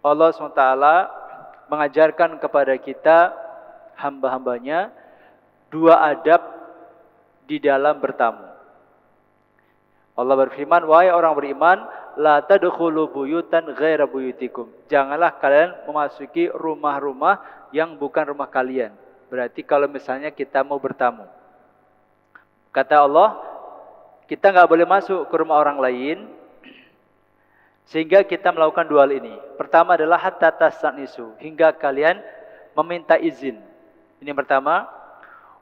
Allah SWT mengajarkan kepada kita hamba-hambanya dua adab di dalam bertamu. Allah berfirman, wahai orang beriman, la tadkhulu buyutan ghaira buyutikum. Janganlah kalian memasuki rumah-rumah yang bukan rumah kalian. Berarti kalau misalnya kita mau bertamu, kata Allah, kita nggak boleh masuk ke rumah orang lain, sehingga kita melakukan dua hal ini. Pertama adalah hatta tasanisu, hingga kalian meminta izin. Ini yang pertama.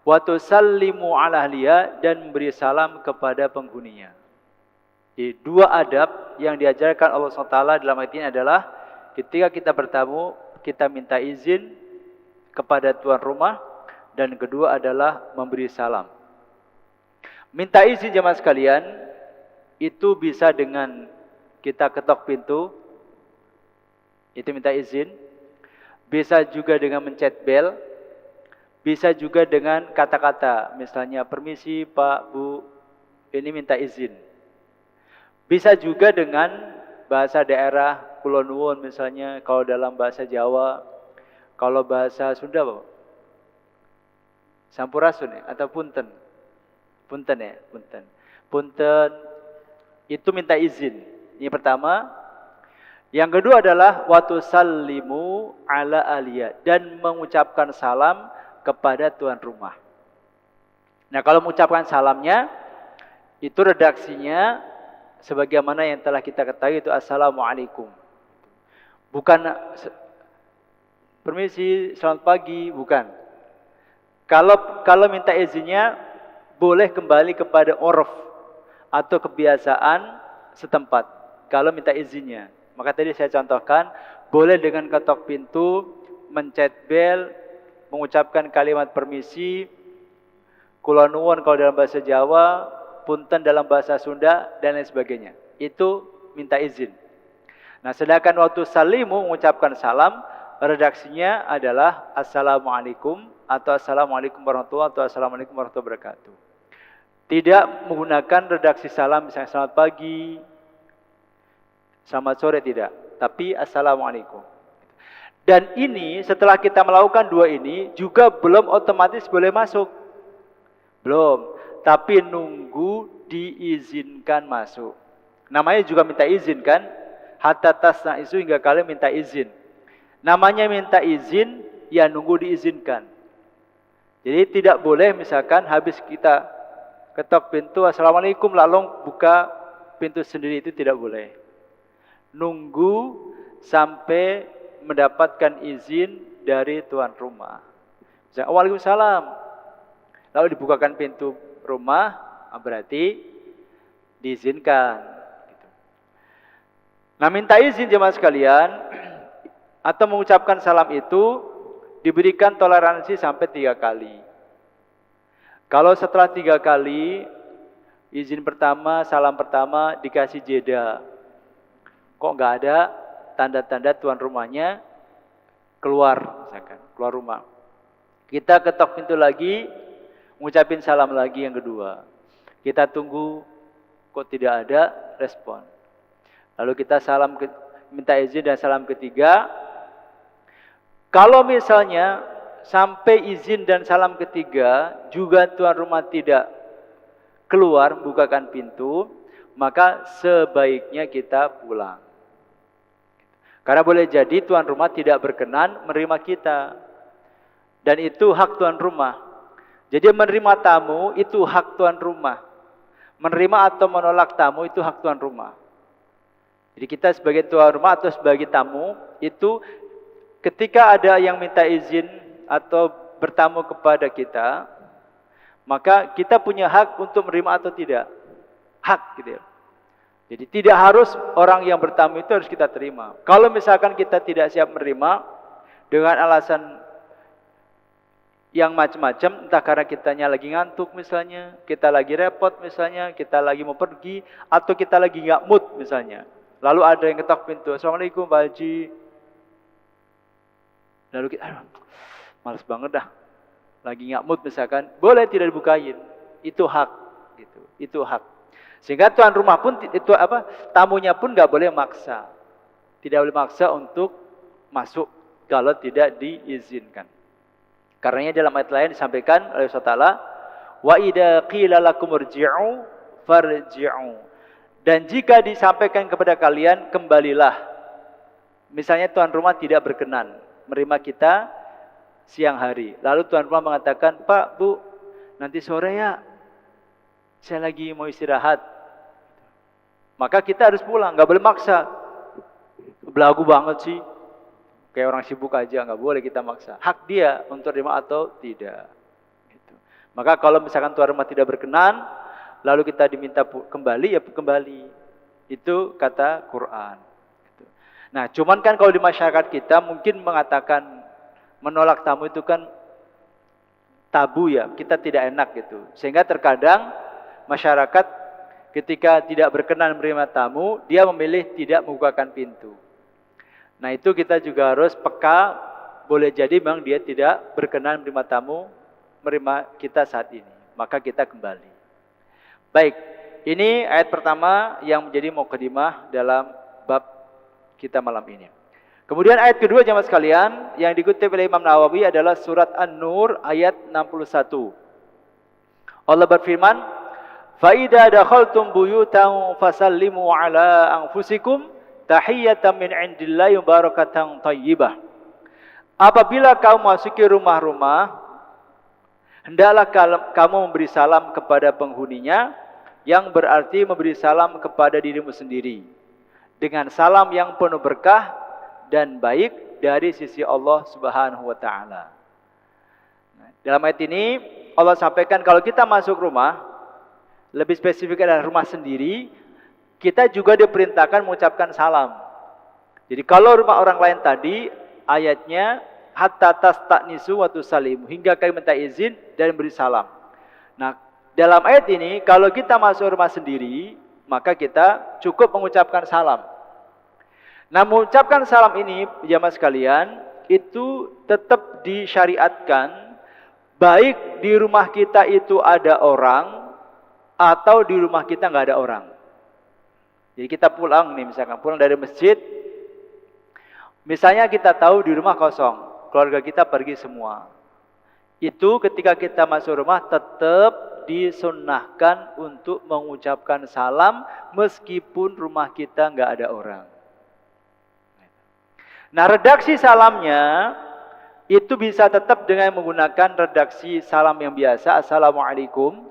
Wa tusallimu ala ahliya, dan memberi salam kepada penghuninya. Jadi dua adab yang diajarkan Allah SWT dalam ayat ini adalah ketika kita bertamu, kita minta izin kepada tuan rumah, dan kedua adalah memberi salam. Minta izin jemaah sekalian, itu bisa dengan kita ketok pintu, itu minta izin. Bisa juga dengan mencet bel. Bisa juga dengan kata-kata, misalnya permisi Pak, Bu, ini minta izin. Bisa juga dengan bahasa daerah Kulon Nuwun, misalnya kalau dalam bahasa Jawa, kalau bahasa Sunda Pak, Sampurasun ya, atau Punten. Punten ya, Punten. Punten itu minta izin. Ini pertama. Yang kedua adalah watu sallimu ala aliyah, dan mengucapkan salam kepada tuan rumah. Nah, kalau mengucapkan salamnya, itu redaksinya sebagaimana yang telah kita ketahui, itu assalamualaikum. Bukan permisi, selamat pagi, bukan. Kalau minta izinnya, boleh kembali kepada uruf atau kebiasaan setempat. Kalau minta izinnya, maka tadi saya contohkan, boleh dengan ketok pintu, mencet bel, mengucapkan kalimat permisi, kula nuwun kalau dalam bahasa Jawa, punten dalam bahasa Sunda, dan lain sebagainya. Itu minta izin. Nah, sedangkan waktu salimu, mengucapkan salam, redaksinya adalah assalamualaikum, atau assalamualaikum warahmatullahi wabarakatuh, atau assalamualaikum warahmatullahi wabarakatuh. Tidak menggunakan redaksi salam, misalnya selamat pagi, selamat sore, tidak. Tapi assalamualaikum. Dan ini setelah kita melakukan dua ini juga belum otomatis boleh masuk. Belum. Tapi nunggu diizinkan masuk. Namanya juga minta izin kan? Hatta tasnaisu, hingga kalian minta izin. Namanya minta izin, ya nunggu diizinkan. Jadi tidak boleh misalkan habis kita ketok pintu, assalamualaikum, lalu buka pintu sendiri, itu tidak boleh. Nunggu sampai mendapatkan izin dari tuan rumah. Misalnya, waalaikumsalam, lalu dibukakan pintu rumah, berarti diizinkan. Nah, minta izin jemaah sekalian, atau mengucapkan salam itu diberikan toleransi sampai 3 kali. Kalau setelah 3 kali, izin pertama, salam pertama dikasih jeda, kok nggak ada tanda-tanda tuan rumahnya keluar, misalkan keluar rumah, kita ketok pintu lagi, ngucapin salam lagi yang kedua, kita tunggu, kok tidak ada respon, lalu kita minta izin dan salam ketiga. Kalau misalnya sampai izin dan salam ketiga juga tuan rumah tidak keluar bukakan pintu, maka sebaiknya kita pulang. Karena boleh jadi tuan rumah tidak berkenan menerima kita. Dan itu hak tuan rumah. Jadi menerima tamu itu hak tuan rumah. Menerima atau menolak tamu itu hak tuan rumah. Jadi kita sebagai tuan rumah atau sebagai tamu, itu ketika ada yang minta izin atau bertamu kepada kita, maka kita punya hak untuk menerima atau tidak. Hak gitu ya. Jadi tidak harus orang yang bertamu itu harus kita terima. Kalau misalkan kita tidak siap menerima dengan alasan yang macam-macam, entah karena kitanya lagi ngantuk misalnya, kita lagi repot misalnya, kita lagi mau pergi, atau kita lagi nggak mood misalnya. Lalu ada yang ketok pintu, assalamualaikum Pak Haji. Lalu kita, males banget dah, lagi nggak mood misalkan, boleh tidak dibukain, itu hak, gitu, itu hak. Sehingga tuan rumah pun tamunya pun nggak boleh maksa, tidak boleh maksa untuk masuk kalau tidak diizinkan. Karenanya dalam ayat lain disampaikan oleh Allah Taala, wa idza qila lakum irji'u farji'u. Dan jika disampaikan kepada kalian, kembalilah. Misalnya tuan rumah tidak berkenan menerima kita siang hari. Lalu tuan rumah mengatakan, Pak, Bu, nanti sore ya, saya lagi mau istirahat. Maka kita harus pulang, nggak boleh maksa. Belagu banget sih, kayak orang sibuk aja, nggak boleh kita maksa. Hak dia untuk terima atau tidak. Gitu. Maka kalau misalkan tuan rumah tidak berkenan, lalu kita diminta kembali, ya kembali. Itu kata Quran. Gitu. Nah, cuman kan kalau di masyarakat kita mungkin mengatakan menolak tamu itu kan tabu ya, kita tidak enak gitu. Sehingga terkadang masyarakat ketika tidak berkenan menerima tamu, dia memilih tidak membukakan pintu. Nah, itu kita juga harus peka, boleh jadi memang dia tidak berkenan menerima tamu, menerima kita saat ini. Maka kita kembali. Baik, ini ayat pertama yang menjadi mukadimah dalam bab kita malam ini. Kemudian ayat kedua jemaah sekalian yang dikutip oleh Imam Nawawi adalah surat An-Nur ayat 61. Allah berfirman, "Fa idza dakhaltum buyutan fasallimu ala anfusikum tahiyatan min indillahi barakatan thayyibah." Apabila kamu masuki rumah-rumah, hendaklah kamu memberi salam kepada penghuninya, yang berarti memberi salam kepada dirimu sendiri dengan salam yang penuh berkah dan baik dari sisi Allah Subhanahu wa taala. Dalam ayat ini Allah sampaikan kalau kita masuk rumah, lebih spesifik adalah rumah sendiri, kita juga diperintahkan mengucapkan salam. Jadi kalau rumah orang lain tadi ayatnya hatta tastanisu wa tusallimu, hingga kalian minta izin dan beri salam. Nah, dalam ayat ini, kalau kita masuk rumah sendiri, maka kita cukup mengucapkan salam. Nah, mengucapkan salam ini, jamaah sekalian, itu tetap disyariatkan, baik di rumah kita itu ada orang, atau di rumah kita nggak ada orang. Jadi kita pulang nih, misalkan pulang dari masjid, misalnya kita tahu di rumah kosong, keluarga kita pergi semua. Itu ketika kita masuk rumah tetap disunnahkan untuk mengucapkan salam meskipun rumah kita nggak ada orang. Nah, redaksi salamnya itu bisa tetap dengan menggunakan redaksi salam yang biasa, Assalamualaikum.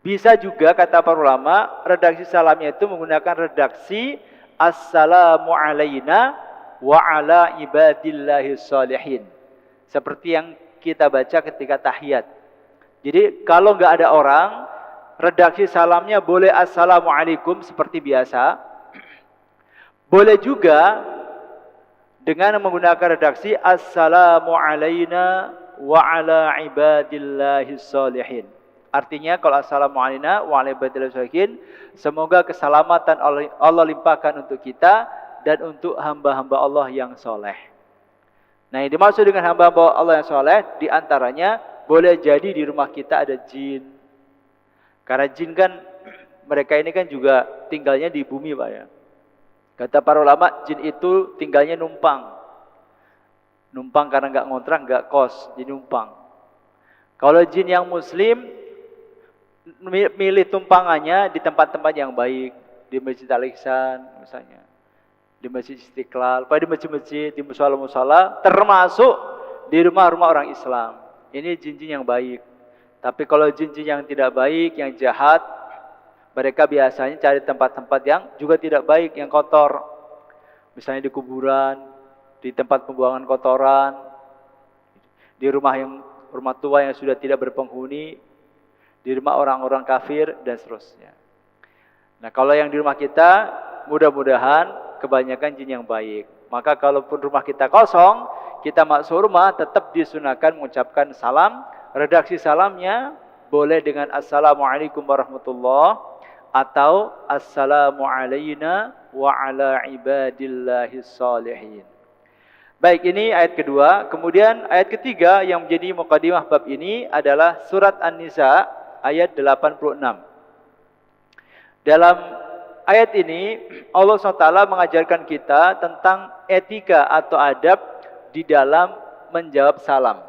Bisa juga kata para ulama, redaksi salamnya itu menggunakan redaksi Assalamu alaina wa ala ibadillahis salihin. Seperti yang kita baca ketika tahiyat. Jadi kalau nggak ada orang, redaksi salamnya boleh Assalamualaikum seperti biasa. Boleh juga dengan menggunakan redaksi Assalamu alaina wa ala ibadillahis salihin. Artinya kalau Assalamu alaina wa ala ibadillahis salihin, semoga keselamatan Allah limpahkan untuk kita dan untuk hamba-hamba Allah yang soleh. Nah, yang dimaksud dengan hamba-hamba Allah yang soleh, diantaranya boleh jadi di rumah kita ada jin. Karena jin kan, mereka ini kan juga tinggalnya di bumi Pak ya. Kata para ulama, jin itu tinggalnya numpang. Numpang karena nggak ngontrak, nggak kos, jadi numpang. Kalau jin yang muslim, milih tumpangannya di tempat-tempat yang baik. Di Masjid Al-Ihsan misalnya. Di Masjid Istiqlal, di masjid-masjid, di musala-musala, termasuk di rumah-rumah orang Islam. Ini jin-jin yang baik. Tapi kalau jin-jin yang tidak baik, yang jahat, mereka biasanya cari tempat-tempat yang juga tidak baik, yang kotor. Misalnya di kuburan, di tempat pembuangan kotoran, di rumah tua yang sudah tidak berpenghuni, di rumah orang-orang kafir, dan seterusnya. Nah, kalau yang di rumah kita, mudah-mudahan kebanyakan jin yang baik. Maka kalaupun rumah kita kosong, kita masuk rumah tetap disunahkan mengucapkan salam. Redaksi salamnya boleh dengan Assalamualaikum warahmatullahi atau Assalamu alaina wa ala ibadillahis salihin. Baik, ini ayat kedua. Kemudian ayat ketiga yang menjadi mukadimah bab ini adalah surat An-Nisa ayat 86. Dalam ayat ini Allah SWT mengajarkan kita tentang etika atau adab di dalam menjawab salam.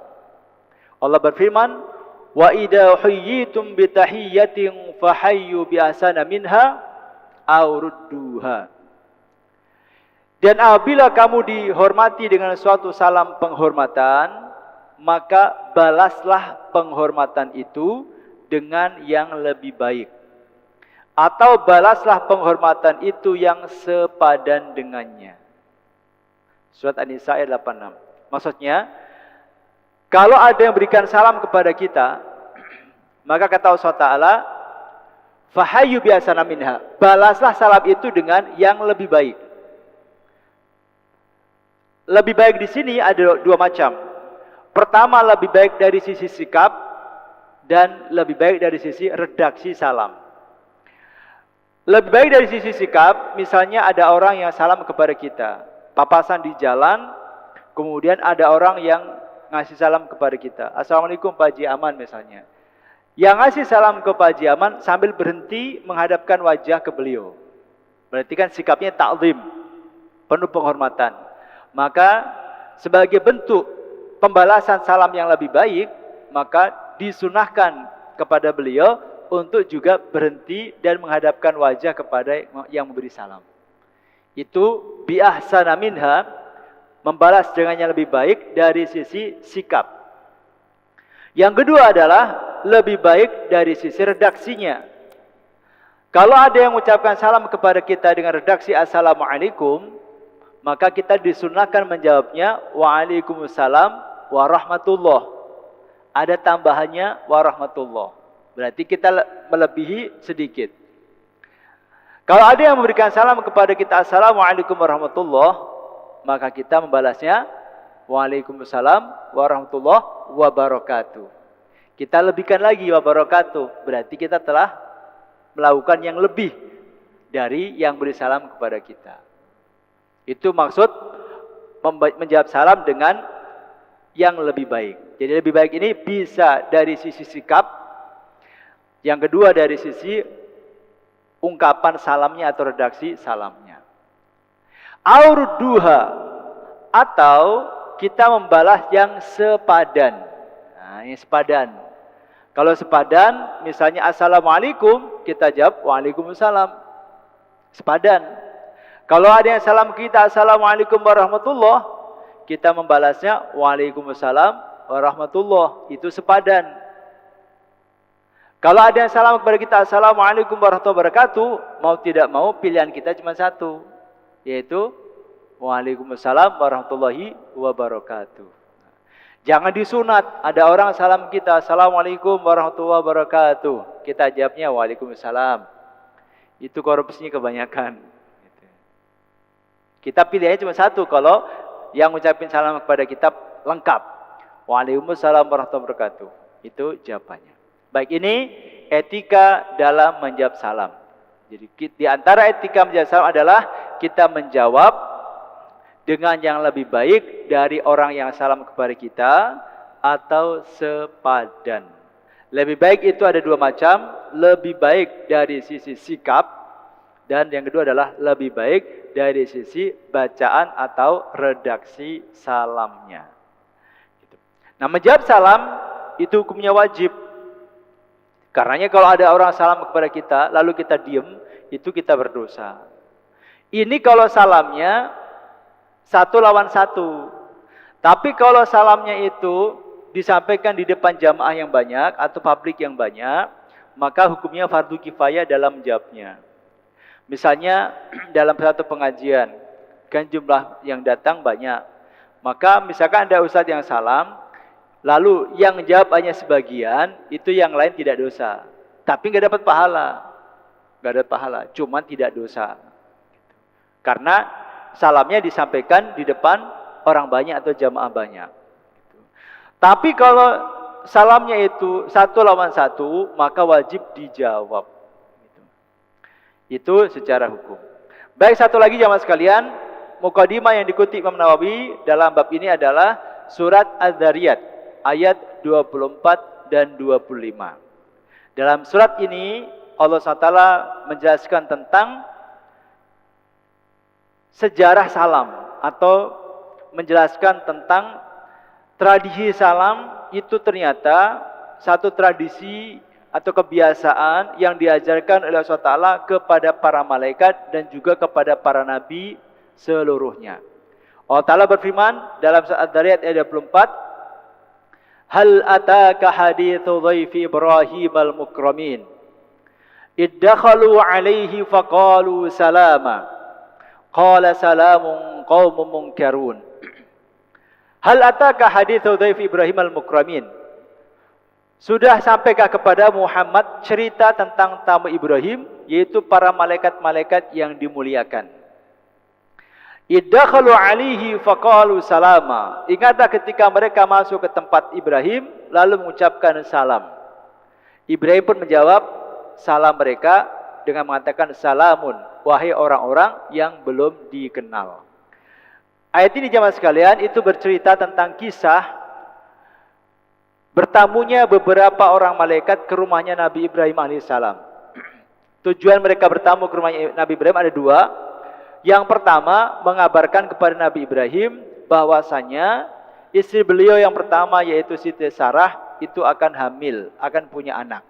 Allah berfirman, "Wa idza huyyitum bi tahiyyatin fahayyu bi ahsana minha aw rudduha." Dan apabila kamu dihormati dengan suatu salam penghormatan, maka balaslah penghormatan itu dengan yang lebih baik. Atau balaslah penghormatan itu yang sepadan dengannya. Surat An-Nisa ayat 86. Maksudnya, kalau ada yang berikan salam kepada kita, maka kata Allah Ta'ala, "Fahayyu biasana minha." Balaslah salam itu dengan yang lebih baik. Lebih baik di sini ada dua macam. Pertama, lebih baik dari sisi sikap, dan lebih baik dari sisi redaksi salam. Lebih baik dari sisi sikap, misalnya ada orang yang salam kepada kita, papasan di jalan, kemudian ada orang yang ngasih salam kepada kita. "Assalamualaikum Pak Haji Aman," misalnya. Yang ngasih salam ke Pak Haji Aman sambil berhenti menghadapkan wajah ke beliau. Berarti kan sikapnya ta'zim, penuh penghormatan. Maka sebagai bentuk pembalasan salam yang lebih baik, maka disunahkan kepada beliau untuk juga berhenti dan menghadapkan wajah kepada yang memberi salam. Itu bi ahsana minha, membalas dengan yang lebih baik dari sisi sikap. Yang kedua adalah lebih baik dari sisi redaksinya. Kalau ada yang mengucapkan salam kepada kita dengan redaksi Assalamualaikum, maka kita disunahkan menjawabnya Waalaikumsalam warahmatullah. Ada tambahannya warahmatullah. Berarti kita melebihi sedikit. Kalau ada yang memberikan salam kepada kita Assalamualaikum warahmatullah, maka kita membalasnya Waalaikumsalam warahmatullah wabarakatuh. Kita lebihkan lagi wabarakatuh. Berarti kita telah melakukan yang lebih dari yang beri salam kepada kita. Itu maksud menjawab salam dengan yang lebih baik. Jadi lebih baik ini bisa dari sisi sikap, yang kedua dari sisi ungkapan salamnya atau redaksi salamnya. Aurudduha, atau kita membalas yang sepadan. Nah, ini sepadan. Kalau sepadan, misalnya Assalamualaikum, kita jawab Waalaikumsalam. Sepadan. Kalau ada yang salam kita Assalamualaikum warahmatullah, kita membalasnya Waalaikumsalam warahmatullah. Itu sepadan. Kalau ada yang salam kepada kita Assalamualaikum warahmatullahi wabarakatuh, mau tidak mau pilihan kita cuma satu, yaitu Waalaikumsalam warahmatullahi wabarakatuh. Jangan disunat. Ada orang salam kita Assalamualaikum warahmatullahi wabarakatuh, kita jawabnya Waalaikumsalam. Itu korupsinya kebanyakan. Kita pilihannya cuma satu. Kalau yang ngucapin salam kepada kita lengkap, Waalaikumsalam warahmatullahi wabarakatuh, itu jawabannya. Baik, ini etika dalam menjawab salam. Jadi di antara etika menjawab salam adalah kita menjawab dengan yang lebih baik dari orang yang salam kepada kita atau sepadan. Lebih baik itu ada dua macam. Lebih baik dari sisi sikap, dan yang kedua adalah lebih baik dari sisi bacaan atau redaksi salamnya. Nah, menjawab salam itu hukumnya wajib. Karenanya kalau ada orang salam kepada kita, lalu kita diem, itu kita berdosa. Ini kalau salamnya satu lawan satu. Tapi kalau salamnya itu disampaikan di depan jamaah yang banyak atau publik yang banyak, maka hukumnya fardu kifayah dalam menjawabnya. Misalnya dalam satu pengajian, kan jumlah yang datang banyak. Maka misalkan ada ustadz yang salam, lalu yang jawab hanya sebagian, itu yang lain tidak dosa. Tapi nggak dapat pahala. Nggak dapat pahala, cuman tidak dosa. Karena salamnya disampaikan di depan orang banyak atau jamaah banyak. Tapi kalau salamnya itu satu lawan satu, maka wajib dijawab. Itu secara hukum. Baik, satu lagi jamaah sekalian, mukadimah yang dikutip Imam Nawawi dalam bab ini adalah surat Az-Zariyat ayat 24 dan 25. Dalam surat ini Allah SWT menjelaskan tentang sejarah salam atau menjelaskan tentang tradisi salam itu ternyata satu tradisi atau kebiasaan yang diajarkan oleh Allah Ta'ala kepada para malaikat dan juga kepada para nabi seluruhnya. Allah Ta'ala berfirman dalam surat Ad-Dariyat ayat 24, Hal ataka hadithu dhaifi Ibrahim al-mukramin Iddakhalu alaihi faqalu salama Qala salamun qawmun munkarun. Hal ataka hadithu dhaifi Ibrahim al-mukramin. Sudah sampaikah kepada Muhammad cerita tentang tamu Ibrahim, yaitu para malaikat-malaikat yang dimuliakan. Iddakhalu alaihi faqalu salama. Ingatlah ketika mereka masuk ke tempat Ibrahim lalu mengucapkan salam. Ibrahim pun menjawab salam mereka dengan mengatakan salamun, wahai orang-orang yang belum dikenal. Ayat ini jemaah sekalian itu bercerita tentang kisah bertamunya beberapa orang malaikat ke rumahnya Nabi Ibrahim alaihissalam. Tujuan mereka bertamu ke rumahnya Nabi Ibrahim ada dua. Yang pertama, mengabarkan kepada Nabi Ibrahim bahwasanya istri beliau yang pertama yaitu Siti Sarah itu akan hamil, akan punya anak.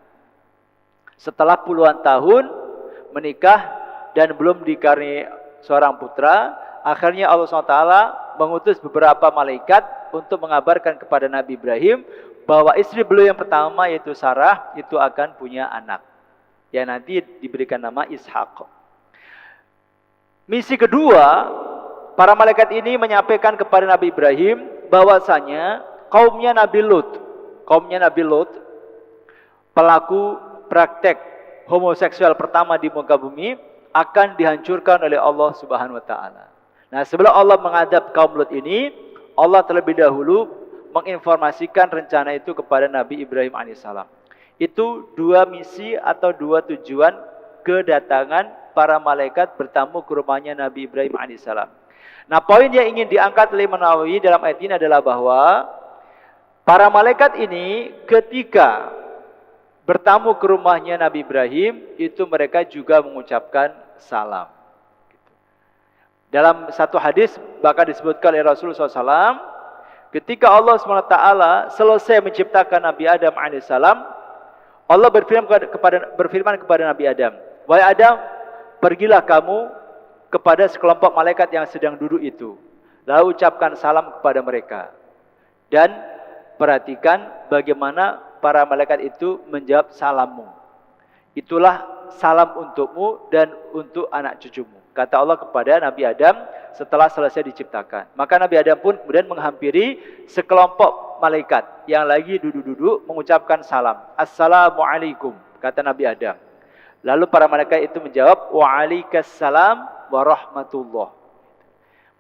Setelah puluhan tahun menikah dan belum dikaruniai seorang putra, akhirnya Allah SWT mengutus beberapa malaikat untuk mengabarkan kepada Nabi Ibrahim bahwa istri beliau yang pertama yaitu Sarah itu akan punya anak yang nanti diberikan nama Ishak. Misi kedua, para malaikat ini menyampaikan kepada Nabi Ibrahim bahwasanya kaumnya Nabi Lut, pelaku praktek homoseksual pertama di muka bumi, akan dihancurkan oleh Allah Subhanahu wa taala. Nah, sebelum Allah mengadab kaum Lut ini, Allah terlebih dahulu menginformasikan rencana itu kepada Nabi Ibrahim alaihissalam. Itu dua misi atau dua tujuan kedatangan para malaikat bertamu ke rumahnya Nabi Ibrahim alaihissalam. Nah, poin yang ingin diangkat oleh Imam Nawawi dalam ayat ini adalah bahwa para malaikat ini ketika bertamu ke rumahnya Nabi Ibrahim itu mereka juga mengucapkan salam. Dalam satu hadis bahkan disebutkan oleh Rasulullah SAW, ketika Allah SWT selesai menciptakan Nabi Adam alaihissalam, Allah berfirman kepada Nabi Adam, wahai Adam, pergilah kamu kepada sekelompok malaikat yang sedang duduk itu. Lalu ucapkan salam kepada mereka. Dan perhatikan bagaimana para malaikat itu menjawab salammu. Itulah salam untukmu dan untuk anak cucumu. Kata Allah kepada Nabi Adam setelah selesai diciptakan. Maka Nabi Adam pun kemudian menghampiri sekelompok malaikat yang lagi duduk-duduk mengucapkan salam. Assalamualaikum, kata Nabi Adam. Lalu para malaikat itu menjawab, waalaikumsalam warahmatullah.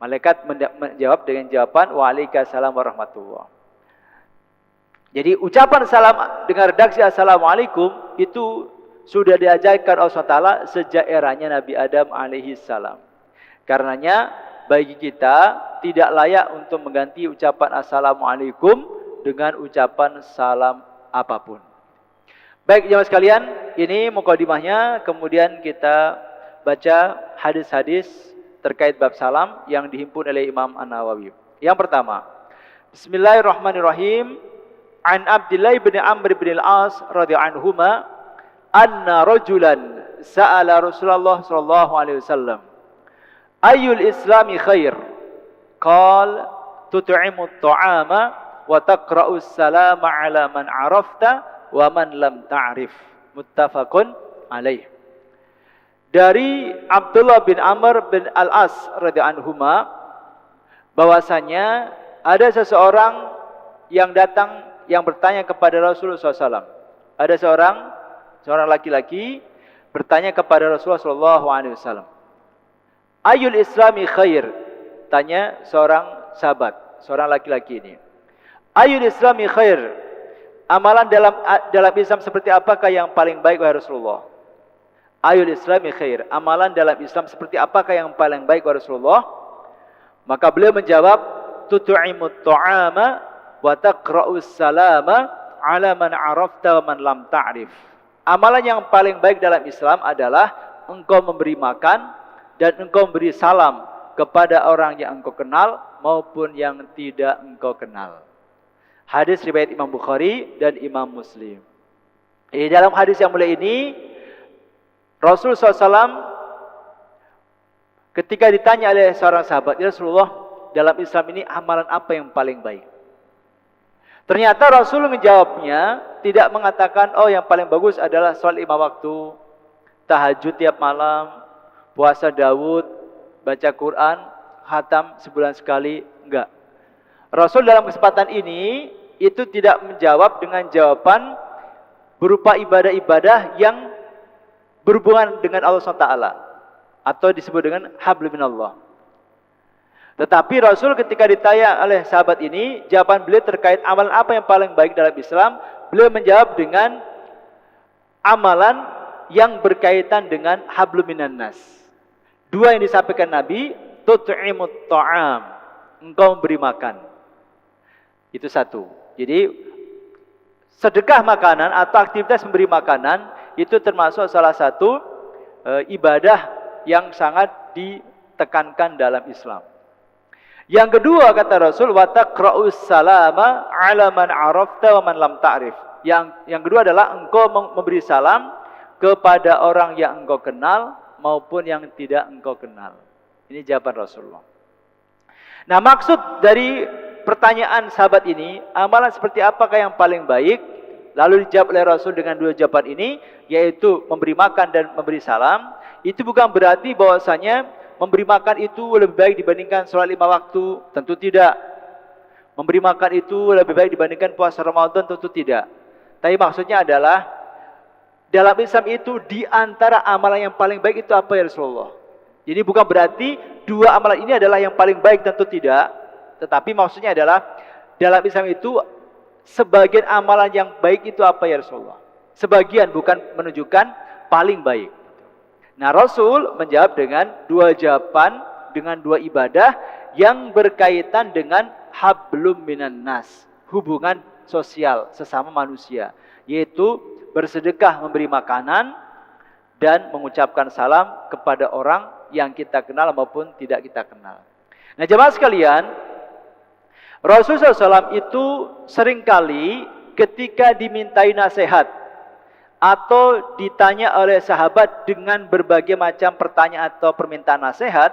Malaikat menjawab dengan jawaban, waalaikumsalam warahmatullah. Jadi ucapan salam dengan redaksi assalamualaikum itu sudah diajarkan Allah SWT sejak eranya Nabi Adam alaihissalam. Karenanya bagi kita tidak layak untuk mengganti ucapan assalamualaikum dengan ucapan salam apapun. Baik jemaah sekalian, ini mukadimahnya, kemudian kita baca hadis-hadis terkait bab salam yang dihimpun oleh Imam An-Nawawi. Yang pertama, Bismillahirrahmanirrahim. An Abdullah bin Amr bin al-As radhiyallahu anhuma anna rajulan sa'ala Rasulullah sallallahu alaihi wasallam ayyul islami khair? Qala tut'imu at-ta'ama wa taqra'u as-salama 'ala man 'arafta wa man lam ta'rif. Muttafaqun alaih. Dari Abdullah bin Amr bin Al-As radhiyallahu anhuma bahwasanya ada seseorang yang datang yang bertanya kepada Rasulullah SAW. Ada seorang laki-laki bertanya kepada Rasulullah SAW. Ayul islami khair? Tanya seorang sahabat, seorang laki-laki ini. Ayul islami khair? Amalan dalam Islam seperti apakah yang paling baik wahai Rasulullah? Ayul islami khair? Amalan dalam Islam seperti apakah yang paling baik wahai Rasulullah? Maka beliau menjawab, tut'imut ta'ama wa taqra'us salama 'ala man 'arafta wa man lam ta'rif. Amalan yang paling baik dalam Islam adalah engkau memberi makan dan engkau memberi salam kepada orang yang engkau kenal maupun yang tidak engkau kenal. Hadis riwayat Imam Bukhari dan Imam Muslim. Di dalam hadis yang mulia ini, Rasul SAW ketika ditanya oleh seorang sahabat, "Ya Rasulullah, dalam Islam ini amalan apa yang paling baik?" Ternyata Rasul menjawabnya tidak mengatakan, "Oh, yang paling bagus adalah sholat 5 waktu, tahajud tiap malam, puasa Daud, baca Quran, khatam sebulan sekali." Enggak. Rasul dalam kesempatan ini itu tidak menjawab dengan jawaban berupa ibadah-ibadah yang berhubungan dengan Allah SWT atau disebut dengan hablum minallah. Tetapi Rasul ketika ditanya oleh sahabat ini, jawaban beliau terkait amalan apa yang paling baik dalam Islam, beliau menjawab dengan amalan yang berkaitan dengan hablum minan nas. Dua yang disampaikan Nabi, tut'imut ta'am, engkau memberi makan. Itu satu. Jadi sedekah makanan atau aktivitas memberi makanan itu termasuk salah satu ibadah yang sangat ditekankan dalam Islam. Yang kedua kata Rasul, wa taqra'us salama 'ala man 'arafta wa man lam ta'rif. Yang kedua adalah engkau memberi salam kepada orang yang engkau kenal maupun yang tidak engkau kenal. Ini jawaban Rasulullah. Nah, maksud dari pertanyaan sahabat ini, amalan seperti apakah yang paling baik? Lalu dijawab oleh Rasul dengan dua jawaban ini, yaitu memberi makan dan memberi salam. Itu bukan berarti bahwasanya memberi makan itu lebih baik dibandingkan sholat 5 waktu, tentu tidak. Memberi makan itu lebih baik dibandingkan puasa Ramadan, tentu tidak. Tapi maksudnya adalah dalam Islam itu di antara amalan yang paling baik itu apa ya Rasulullah? Jadi bukan berarti dua amalan ini adalah yang paling baik, tentu tidak. Tetapi maksudnya adalah dalam Islam itu sebagian amalan yang baik itu apa ya Rasulullah? Sebagian, bukan menunjukkan paling baik. Nah, Rasul menjawab dengan dua jawaban, dengan dua ibadah yang berkaitan dengan hablum minan nas, hubungan sosial sesama manusia, yaitu bersedekah memberi makanan dan mengucapkan salam kepada orang yang kita kenal maupun tidak kita kenal. Nah, jemaah sekalian, Rasulullah SAW itu seringkali ketika dimintai nasihat atau ditanya oleh sahabat dengan berbagai macam pertanyaan atau permintaan nasihat,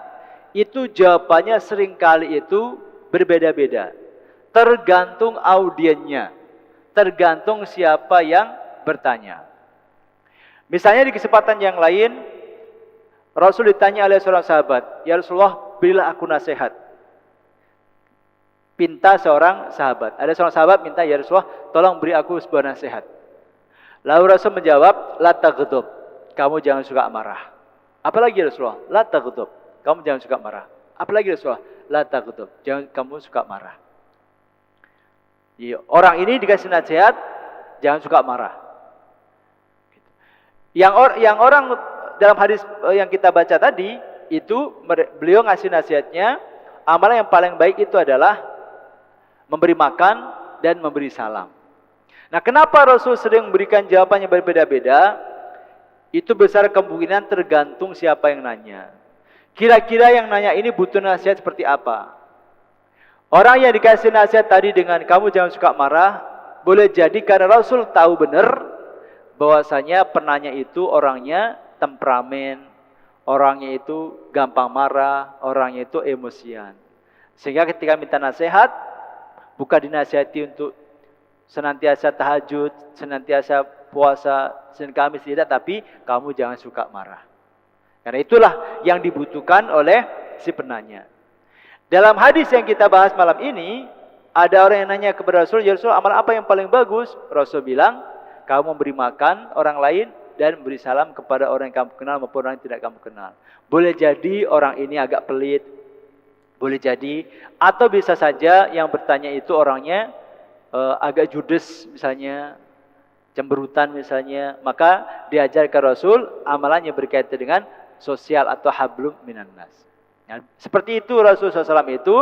itu jawabannya seringkali itu berbeda-beda. Tergantung audiennya, tergantung siapa yang bertanya. Misalnya di kesempatan yang lain, Rasul ditanya oleh seorang sahabat, "Ya Rasulullah, berilah aku nasihat." Pinta seorang sahabat. Ada seorang sahabat minta, "Ya Rasulullah, tolong beri aku sebuah nasihat." Lalu Rasul menjawab, "La taghdab, kamu jangan suka marah." Apalagi Rasulullah, "La taghdab, kamu jangan suka marah." Apalagi Rasulullah, "La taghdab, jangan kamu suka marah." Orang ini dikasih nasihat, jangan suka marah. Yang orang dalam hadis yang kita baca tadi, itu beliau ngasih nasihatnya, amalan yang paling baik itu adalah memberi makan dan memberi salam. Nah, kenapa Rasul sering memberikan jawaban yang berbeda-beda? Itu besar kemungkinan tergantung siapa yang nanya. Kira-kira yang nanya ini butuh nasihat seperti apa? Orang yang dikasih nasihat tadi dengan kamu jangan suka marah, boleh jadi karena Rasul tahu benar bahwasanya penanya itu orangnya temperamen, orangnya itu gampang marah, orangnya itu emosian. Sehingga ketika minta nasihat, bukan dinasihati untuk senantiasa tahajud, senantiasa puasa Senin Kamis, tidak, tapi kamu jangan suka marah. Karena itulah yang dibutuhkan oleh si penanya. Dalam hadis yang kita bahas malam ini, ada orang yang nanya kepada Rasul, "Ya Rasul, amal apa yang paling bagus?" Rasul bilang, "Kamu memberi makan orang lain dan memberi salam kepada orang yang kamu kenal maupun orang yang tidak kamu kenal." Boleh jadi orang ini agak pelit, boleh jadi, atau bisa saja yang bertanya itu orangnya agak judes misalnya, cemberutan misalnya, maka diajarkan Rasul amalannya berkaitan dengan sosial atau hablum minan nas. Ya, seperti itu Rasulullah SAW itu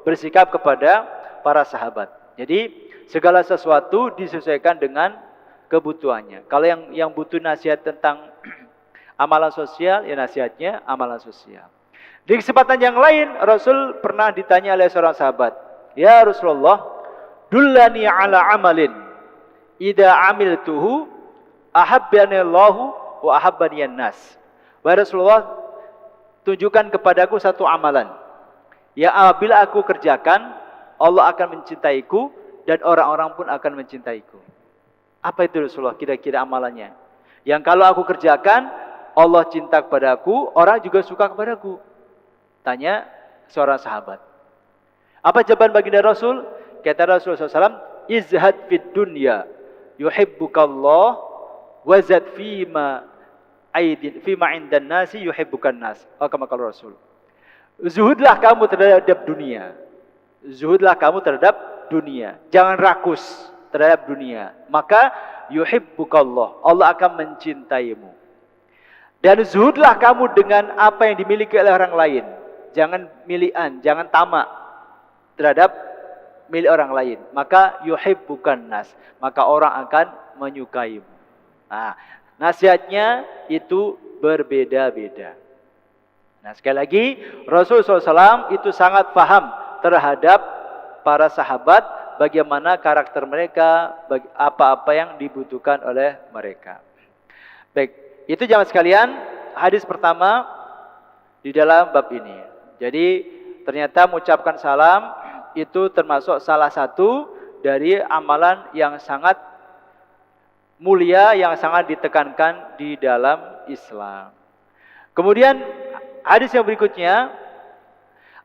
bersikap kepada para sahabat. Jadi segala sesuatu disesuaikan dengan kebutuhannya. Kalau yang butuh nasihat tentang amalan sosial, ya nasihatnya amalan sosial. Di kesempatan yang lain, Rasul pernah ditanya oleh seorang sahabat, "Ya Rasulullah, dullani ala amalin, idza amiltuhu ahabbani Allahu wa ahabbani nas." Wahai Rasulullah, tunjukkan kepadaku satu amalan yang apabila aku kerjakan, Allah akan mencintaiku dan orang-orang pun akan mencintaiku. Apa itu Rasulullah kira-kira amalannya? Yang kalau aku kerjakan, Allah cinta kepadaku, orang juga suka kepadaku. Tanya seorang sahabat. Apa jawaban baginda Rasul? Kata Rasulullah SAW, izhad fid dunya yuhibbukallah wazad fima indan nasi yuhibbukan nas. Oh, kama kalau Rasul. Zuhudlah kamu terhadap dunia. Zuhudlah kamu terhadap dunia. Jangan rakus terhadap dunia. Maka yuhibbukallah, Allah akan mencintaimu. Dan zuhudlah kamu dengan apa yang dimiliki oleh orang lain. Jangan milian, jangan tamak terhadap milik orang lain. Maka yuhibbukan nas, maka orang akan menyukaimu. Nah, nasihatnya itu berbeda-beda. Nah, sekali lagi Rasulullah SAW itu sangat paham terhadap para sahabat, bagaimana karakter mereka, apa-apa yang dibutuhkan oleh mereka. Baik, itu jamaah sekalian, hadis pertama di dalam bab ini. Jadi ternyata mengucapkan salam itu termasuk salah satu dari amalan yang sangat mulia, yang sangat ditekankan di dalam Islam. Kemudian hadis yang berikutnya,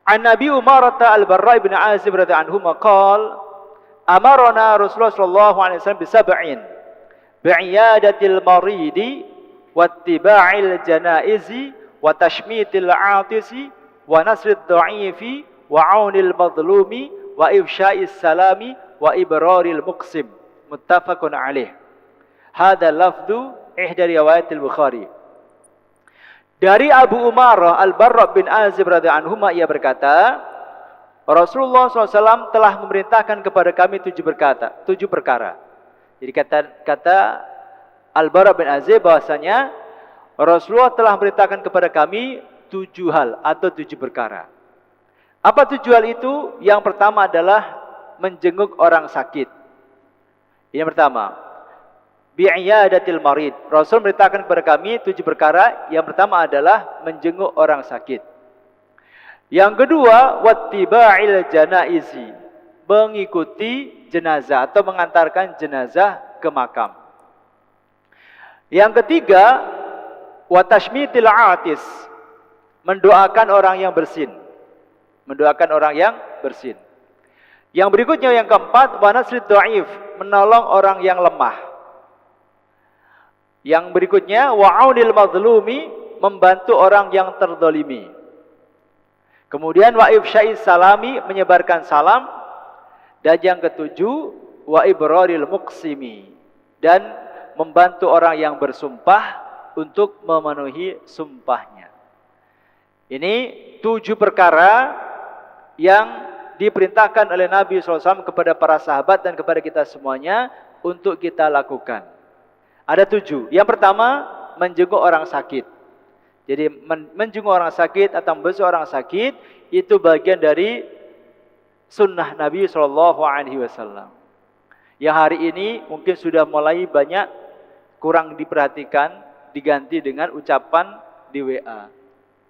an Nabi Umar al-Barra bin Azib radhiyallahu anhu qala amarna Rasulullah sallallahu alaihi wasallam bi sab'in bi'iyadatil maridi wattiba'il janaizi wa tashmitil 'atisi wa nasrid dha'ifi wa 'aunil madlumi wa ifsya'is salami wa ibraril muqsim. Muttafaqun alaih. Hadza lafdhu ihda riwayatil Bukhari. Dari Abu Umarah Al-Barra bin Azib radhiyallahu anhu, ia berkata, Rasulullah SAW telah memerintahkan kepada kami 7 perkara. Jadi kata Al-Barra bin Azib bahwasanya Rasulullah telah memerintahkan kepada kami 7 hal atau 7 perkara. Apa 7 hal itu? Yang pertama adalah menjenguk orang sakit. Yang pertama, bi'iyadatil marid. Rasul memerintahkan kepada kami 7 perkara. Yang pertama adalah menjenguk orang sakit. Yang kedua, wattiba'il janaizi, mengikuti jenazah atau mengantarkan jenazah ke makam. Yang ketiga, watashmitil atis, mendoakan orang yang bersin. Mendoakan orang yang bersin. Yang berikutnya yang keempat, wa nasrid dhaif, menolong orang yang lemah. Yang berikutnya, wa aunil madlumi, membantu orang yang terdolimi. Kemudian wa ifsya'is salami, menyebarkan salam. Dan yang ketujuh, wa ibraril muqsimi, dan membantu orang yang bersumpah untuk memenuhi sumpahnya. Ini 7 perkara yang diperintahkan oleh Nabi SAW kepada para sahabat dan kepada kita semuanya untuk kita lakukan. Ada 7. Yang pertama, menjenguk orang sakit. Jadi menjenguk orang sakit atau membesuk orang sakit itu bagian dari sunnah Nabi SAW. Yang hari ini mungkin sudah mulai banyak kurang diperhatikan, diganti dengan ucapan di WA.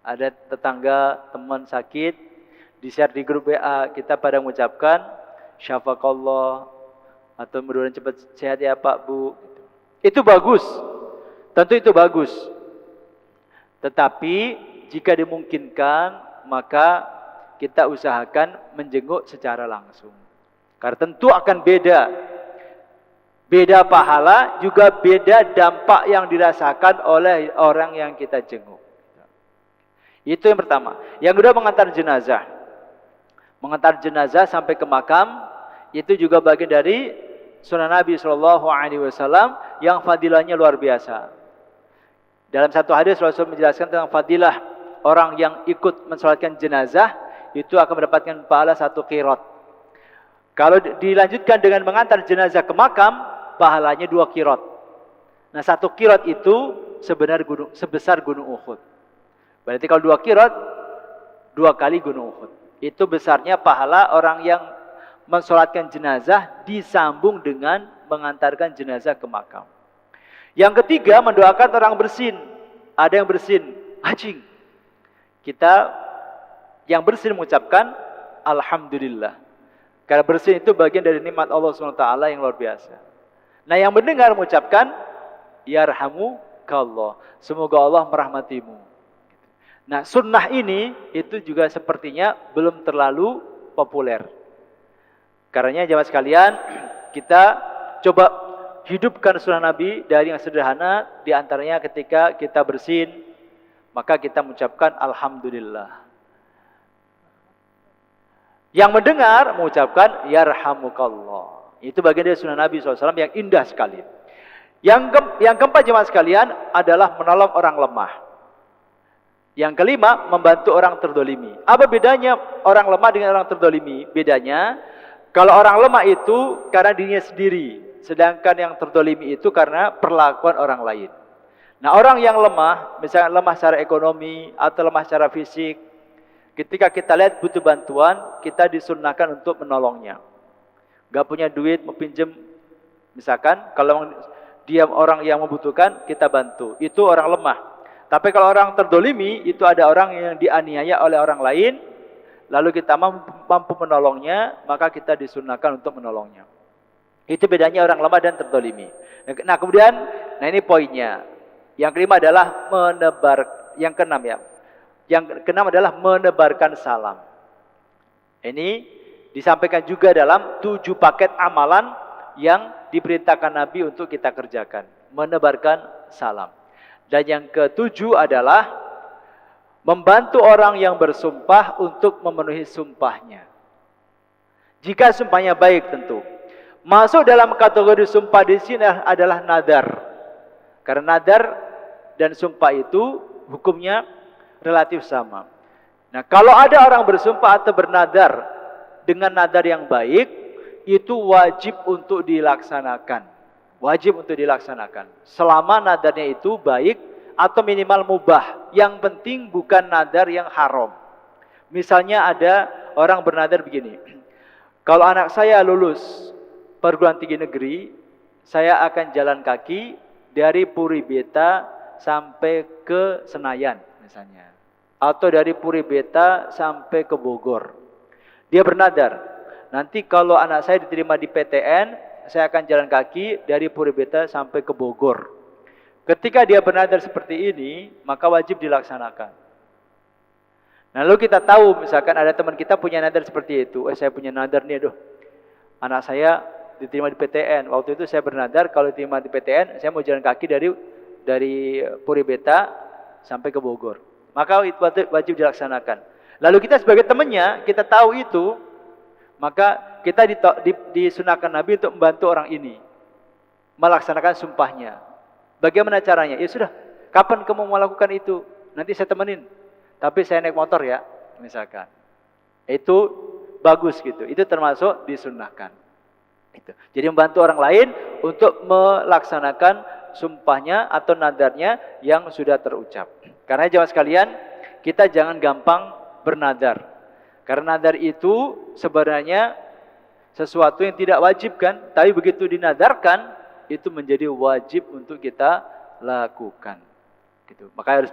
Ada tetangga, teman sakit, di-share di grup WA, kita pada mengucapkan syafaqallah atau mudah-mudahan cepat sehat ya Pak Bu. Itu bagus. Tentu itu bagus. Tetapi jika dimungkinkan, maka kita usahakan menjenguk secara langsung. Karena tentu akan beda. Beda pahala, juga beda dampak yang dirasakan oleh orang yang kita jenguk. Itu yang pertama. Yang kedua, mengantar jenazah. Mengantar jenazah sampai ke makam, itu juga bagian dari sunnah Nabi SAW yang fadilahnya luar biasa. Dalam satu hadis Rasul menjelaskan tentang fadilah orang yang ikut mensolatkan jenazah, itu akan mendapatkan pahala 1 qirat. Kalau dilanjutkan dengan mengantar jenazah ke makam, pahalanya 2 qirat. Nah, 1 qirat itu sebesar gunung Uhud. Berarti kalau 2 qirat 2 kali gunung Uhud. Itu besarnya pahala orang yang mensolatkan jenazah disambung dengan mengantarkan jenazah ke makam. Yang ketiga, mendoakan orang bersin. Ada yang bersin, anjing. Kita yang bersin mengucapkan alhamdulillah. Karena bersin itu bagian dari nikmat Allah SWT yang luar biasa. Nah, yang mendengar mengucapkan yarhamukallah. Semoga Allah merahmatimu. Nah, sunnah ini itu juga sepertinya belum terlalu populer. Karenanya jemaah sekalian, kita coba hidupkan sunnah Nabi dari yang sederhana, di antaranya ketika kita bersin, maka kita mengucapkan alhamdulillah. Yang mendengar mengucapkan yarhamukallah. Itu bagian dari sunnah Nabi SAW yang indah sekali. Yang keempat jemaah sekalian adalah menolong orang lemah. Yang kelima, membantu orang terdolimi. Apa bedanya orang lemah dengan orang terdolimi? Bedanya, kalau orang lemah itu karena dirinya sendiri, sedangkan yang terdolimi itu karena perlakuan orang lain. Nah, orang yang lemah, misalnya lemah secara ekonomi atau lemah secara fisik, ketika kita lihat butuh bantuan, kita disunnahkan untuk menolongnya. Gak punya duit, mau pinjem, misalkan, kalau dia orang yang membutuhkan, kita bantu. Itu orang lemah. Tapi kalau orang terdolimi, itu ada orang yang dianiaya oleh orang lain, lalu kita mampu menolongnya, maka kita disunnahkan untuk menolongnya. Itu bedanya orang lemah dan terdolimi. Nah, kemudian, nah ini poinnya. Yang kelima adalah yang keenam ya. Yang keenam adalah menebarkan salam. Ini disampaikan juga dalam 7 paket amalan yang diperintahkan Nabi untuk kita kerjakan. Menebarkan salam. Dan yang ketujuh adalah membantu orang yang bersumpah untuk memenuhi sumpahnya. Jika sumpahnya baik tentu. Masuk dalam kategori sumpah di sini adalah nadar. Karena nadar dan sumpah itu hukumnya relatif sama. Nah, kalau ada orang bersumpah atau bernadar dengan nadar yang baik, itu wajib untuk dilaksanakan. Wajib untuk dilaksanakan. Selama nadarnya itu baik atau minimal mubah. Yang penting bukan nadar yang haram. Misalnya ada orang bernadar begini. Kalau anak saya lulus perguruan tinggi negeri, saya akan jalan kaki dari Puri Beta sampai ke Senayan misalnya. Atau dari Puri Beta sampai ke Bogor. Dia bernadar. Nanti kalau anak saya diterima di PTN, saya akan jalan kaki dari Puri Beta sampai ke Bogor. Ketika dia bernadar seperti ini, maka wajib dilaksanakan. Nah, lalu kita tahu misalkan ada teman kita punya nadar seperti itu. Saya punya nadar nih, aduh. Anak saya diterima di PTN. Waktu itu saya bernadar kalau diterima di PTN, saya mau jalan kaki dari Puri Beta sampai ke Bogor. Maka itu wajib dilaksanakan. Lalu kita sebagai temannya, kita tahu itu, maka kita disunahkan Nabi untuk membantu orang ini melaksanakan sumpahnya. Bagaimana caranya? Ya sudah, kapan kamu melakukan itu? Nanti saya temenin. Tapi saya naik motor ya, misalkan. Itu bagus gitu. Itu termasuk disunahkan. Itu. Jadi membantu orang lain untuk melaksanakan sumpahnya atau nadarnya yang sudah terucap. Karena jemaah sekalian, kita jangan gampang bernadar. Karena nadar itu sebenarnya sesuatu yang tidak wajib kan, tapi begitu dinadarkan itu menjadi wajib untuk kita lakukan. Gitu. Maka harus